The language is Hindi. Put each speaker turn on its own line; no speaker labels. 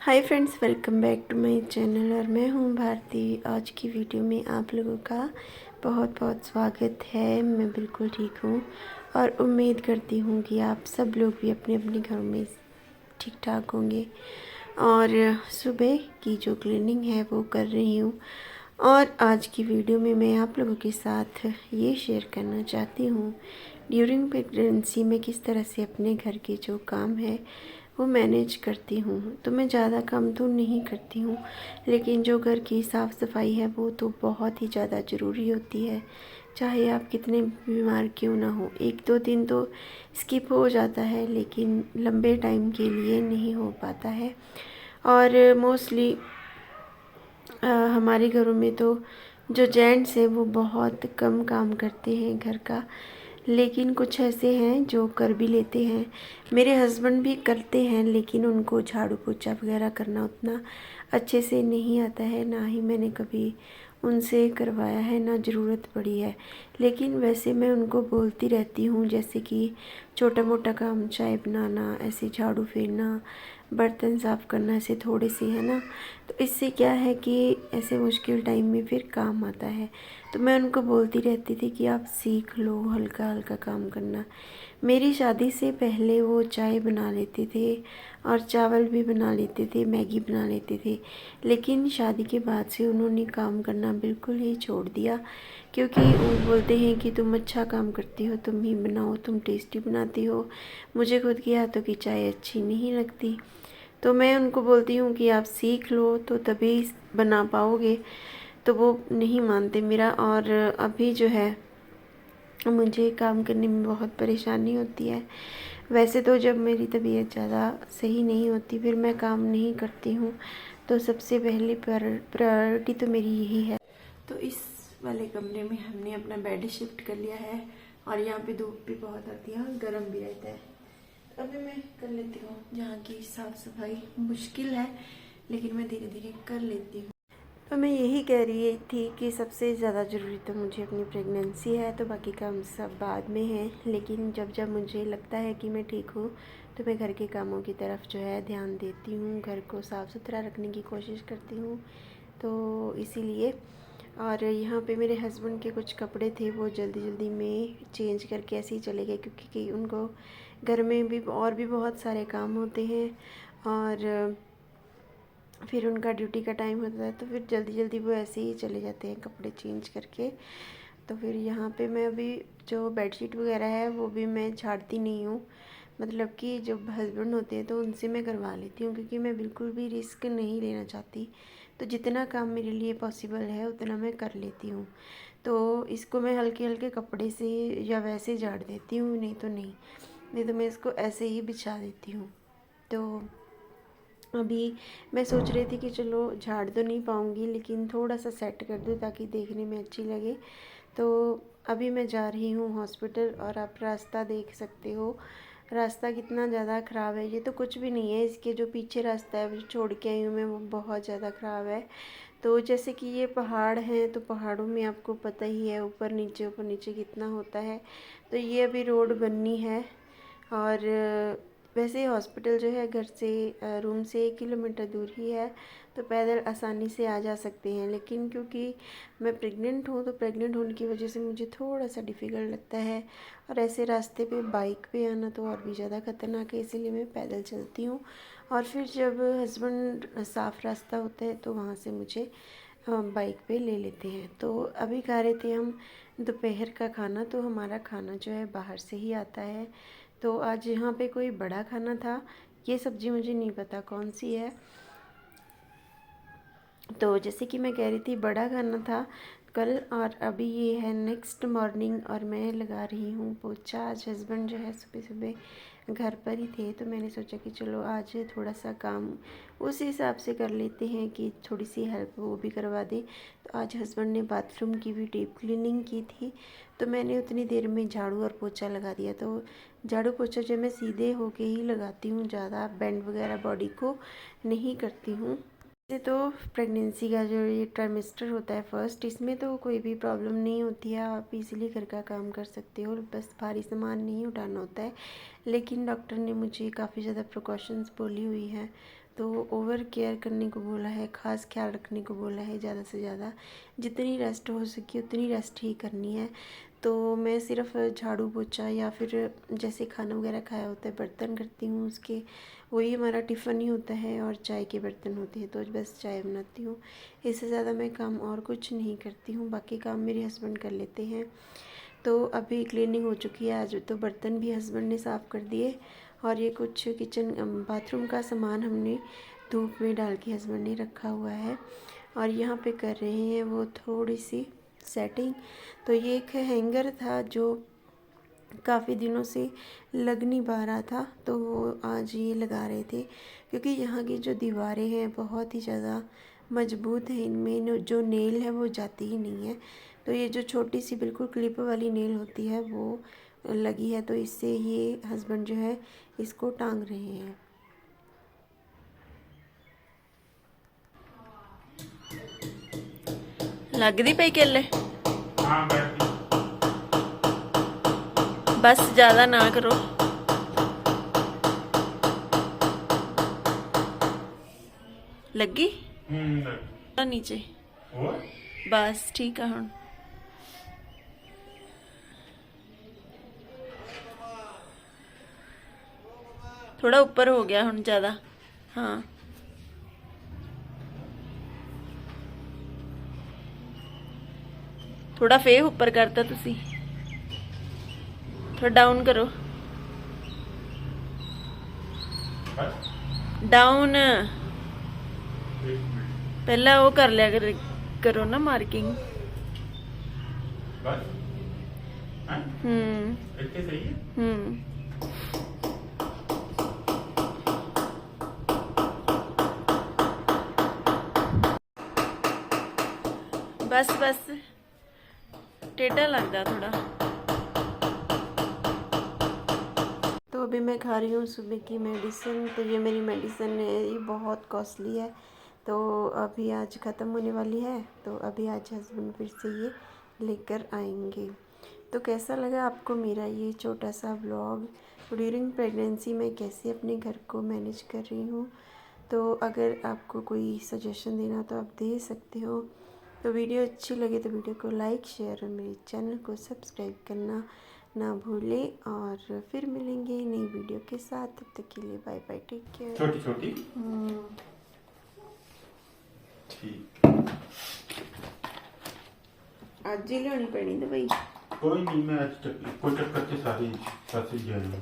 Hi friends, welcome back to my channel और मैं हूं भारती। आज की वीडियो में आप लोगों का बहुत बहुत स्वागत है। मैं बिल्कुल ठीक हूं और उम्मीद करती हूं कि आप सब लोग भी अपने अपने घरों में ठीक ठाक होंगे। और सुबह की जो क्लीनिंग है वो कर रही हूं। और आज की वीडियो में मैं आप लोगों के साथ ये शेयर करना चाहती हूँ ड्यूरिंग प्रेगनेंसी में किस तरह से अपने घर के जो काम है वो मैनेज करती हूँ। तो मैं ज़्यादा काम तो नहीं करती हूँ, लेकिन जो घर की साफ़ सफाई है वो तो बहुत ही ज़्यादा ज़रूरी होती है। चाहे आप कितने बीमार क्यों ना हो, एक दो दिन तो स्किप हो जाता है, लेकिन लंबे टाइम के लिए नहीं हो पाता है। और मोस्टली हमारे घरों में तो जो जेंट्स हैं वो बहुत कम काम करते हैं घर का, लेकिन कुछ ऐसे हैं जो कर भी लेते हैं। मेरे हस्बैंड भी करते हैं, लेकिन उनको झाड़ू पोछा वगैरह करना उतना अच्छे से नहीं आता है। ना ही मैंने कभी उनसे करवाया है, ना ज़रूरत पड़ी है। लेकिन वैसे मैं उनको बोलती रहती हूँ, जैसे कि छोटा मोटा काम, चाय बनाना, ऐसे झाड़ू फेरना, बर्तन साफ़ करना, ऐसे थोड़े से है ना। तो इससे क्या है कि ऐसे मुश्किल टाइम में फिर काम आता है। तो मैं उनको बोलती रहती थी कि आप सीख लो हल्का हल्का काम करना। मेरी शादी से पहले वो चाय बना लेते थे और चावल भी बना लेते थे, मैगी बना लेते थे। लेकिन शादी के बाद से उन्होंने काम करना बिल्कुल ही छोड़ दिया, क्योंकि वो बोलते हैं कि तुम अच्छा काम करती हो, तुम ही बनाओ, तुम टेस्टी बनाती हो, मुझे खुद के हाथों की चाय अच्छी नहीं लगती। तो मैं उनको बोलती हूँ कि आप सीख लो तो तभी बना पाओगे। तो वो नहीं मानते मेरा। और अभी जो है मुझे काम करने में बहुत परेशानी होती है। वैसे तो जब मेरी तबीयत ज़्यादा सही नहीं होती फिर मैं काम नहीं करती हूँ। तो सबसे पहले प्रायोरिटी तो मेरी यही है। तो इस वाले कमरे में हमने अपना बेड शिफ्ट कर लिया है और यहाँ पे धूप भी बहुत आती है और गर्म भी रहता है। अभी मैं कर लेती हूँ। यहाँ की साफ़ सफाई मुश्किल है, लेकिन मैं धीरे धीरे कर लेती हूँ। तो मैं यही कह रही थी कि सबसे ज़्यादा ज़रूरी तो मुझे अपनी प्रेगनेंसी है, तो बाकी काम सब बाद में है। लेकिन जब जब मुझे लगता है कि मैं ठीक हूँ तो मैं घर के कामों की तरफ जो है ध्यान देती हूँ, घर को साफ़ सुथरा रखने की कोशिश करती हूँ। तो इसीलिए। और यहाँ पे मेरे हस्बैंड के कुछ कपड़े थे, वो जल्दी जल्दी में चेंज करके ऐसे ही चले गए, क्योंकि उनको घर में भी और भी बहुत सारे काम होते हैं और फिर उनका ड्यूटी का टाइम होता है, तो फिर जल्दी जल्दी वो ऐसे ही चले जाते हैं कपड़े चेंज करके। तो फिर यहाँ पे मैं अभी जो बेडशीट वगैरह है वो भी मैं झाड़ती नहीं हूँ। मतलब कि जब हस्बैंड होते हैं तो उनसे मैं करवा लेती हूँ, क्योंकि मैं बिल्कुल भी रिस्क नहीं लेना चाहती। तो जितना काम मेरे लिए पॉसिबल है उतना मैं कर लेती हूँ। तो इसको मैं हल्के हल्के कपड़े से या वैसे झाड़ देती हूँ, नहीं तो मैं इसको ऐसे ही बिछा देती हूँ। तो अभी मैं सोच रही थी कि चलो झाड़ तो नहीं पाऊँगी, लेकिन थोड़ा सा सेट कर दूँ ताकि देखने में अच्छी लगे। तो अभी मैं जा रही हूँ हॉस्पिटल और आप रास्ता देख सकते हो। रास्ता कितना ज़्यादा ख़राब है। ये तो कुछ भी नहीं है, इसके जो पीछे रास्ता है वो छोड़ के आई हूँ मैं, वो बहुत ज़्यादा ख़राब है। तो जैसे कि ये पहाड़ हैं, तो पहाड़ों में आपको पता ही है ऊपर नीचे कितना होता है। तो ये अभी रोड बननी है। और वैसे हॉस्पिटल जो है घर से रूम से 1 किलोमीटर दूर ही है, तो पैदल आसानी से आ जा सकते हैं। लेकिन क्योंकि मैं प्रेग्नेंट हूँ, तो प्रेग्नेंट होने की वजह से मुझे थोड़ा सा डिफ़िकल्ट लगता है। और ऐसे रास्ते पे बाइक पे आना तो और भी ज़्यादा ख़तरनाक है, इसीलिए मैं पैदल चलती हूँ। और फिर जब हस्बैंड साफ़ रास्ता होता है तो वहाँ से मुझे बाइक पे ले लेते हैं। तो अभी खा रहे थे हम दोपहर का खाना। तो हमारा खाना जो है बाहर से ही आता है। तो आज यहाँ पे कोई बड़ा खाना था, ये सब्ज़ी मुझे नहीं पता कौन सी है। तो जैसे कि मैं कह रही थी बड़ा खाना था कल, और अभी ये है नेक्स्ट मॉर्निंग और मैं लगा रही हूँ पोछा। आज हस्बैंड जो है सुबह सुबह घर पर ही थे, तो मैंने सोचा कि चलो आज थोड़ा सा काम उस हिसाब से कर लेते हैं कि थोड़ी सी हेल्प वो भी करवा दे। तो आज हस्बैंड ने बाथरूम की भी डीप क्लीनिंग की थी, तो मैंने उतनी देर में झाड़ू और पोछा लगा दिया। तो झाड़ू पोछा जो मैं सीधे होके ही लगाती हूँ, ज़्यादा बेंड वगैरह बॉडी को नहीं करती हूँ। वैसे तो प्रेगनेंसी का जो ये ट्राइमेस्टर होता है फर्स्ट, इसमें तो कोई भी प्रॉब्लम नहीं होती है, आप इजीली घर का काम कर सकते हो, बस भारी सामान नहीं उठाना होता है। लेकिन डॉक्टर ने मुझे काफ़ी ज़्यादा प्रिकॉशंस बोली हुई हैं, तो ओवर केयर करने को बोला है, ख़ास ख्याल रखने को बोला है। ज़्यादा से ज़्यादा जितनी रेस्ट हो सके उतनी रेस्ट ही करनी है। तो मैं सिर्फ झाड़ू पोछा या फिर जैसे खाना वगैरह खाया होता है बर्तन करती हूँ उसके, वही हमारा टिफ़िन ही होता है और चाय के बर्तन होते हैं, तो बस चाय बनाती हूँ। इससे ज़्यादा मैं काम और कुछ नहीं करती हूँ, बाकी काम मेरे हस्बैंड कर लेते हैं। तो अभी क्लीनिंग हो चुकी है आज, तो बर्तन भी हस्बैंड ने साफ़ कर दिए और ये कुछ किचन बाथरूम का सामान हमने धूप में डाल के हस्बैंड ने रखा हुआ है और यहाँ पे कर रहे हैं वो थोड़ी सी सेटिंग। तो ये एक हैंगर था जो काफ़ी दिनों से लग नहीं पा रहा था, तो वो आज ये लगा रहे थे क्योंकि यहाँ की जो दीवारें हैं बहुत ही ज़्यादा मजबूत है, इनमें जो नेल है वो जाती ही नहीं है। तो ये जो छोटी सी बिल्कुल क्लिप वाली नेल होती है वो लगी है, तो इससे ये हस्बैंड जो है इसको टांग रहे हैं। लगदी पई केले बस ज़्यादा ना करो। लगी नीचे बस ठीक है। हुण थोड़ा ऊपर हो गया हुण ज़्यादा। हाँ थोड़ा फे ऊपर करता तुसी, थोड़ा डाउन करो, डाउन पहला वो कर लिया करो ना मार्किंग। बस बस टेढ़ा लगता थोड़ा। तो अभी मैं खा रही हूँ सुबह की मेडिसिन। तो ये मेरी मेडिसिन है, ये बहुत कॉस्टली है, तो अभी आज ख़त्म होने वाली है, तो अभी आज हस्बैंड फिर से ये लेकर आएंगे। तो कैसा लगा आपको मेरा ये छोटा सा व्लॉग ड्यूरिंग प्रेगनेंसी में कैसे अपने घर को मैनेज कर रही हूँ। तो अगर आपको कोई सजेशन देना तो आप दे सकते हो। तो वीडियो अच्छी लगे तो वीडियो को लाइक शेयर और मेरे चैनल को सब्सक्राइब करना ना भूलें, और फिर मिलेंगे नई वीडियो के साथ। तब तक के लिए बाय बाय, टेक केयर।
छोटी छोटी ठीक
आज ही लेनी पैनी तो भाई
कोई नहीं, मैं आज कोई चक्कर के सारी साथी जाएंगे।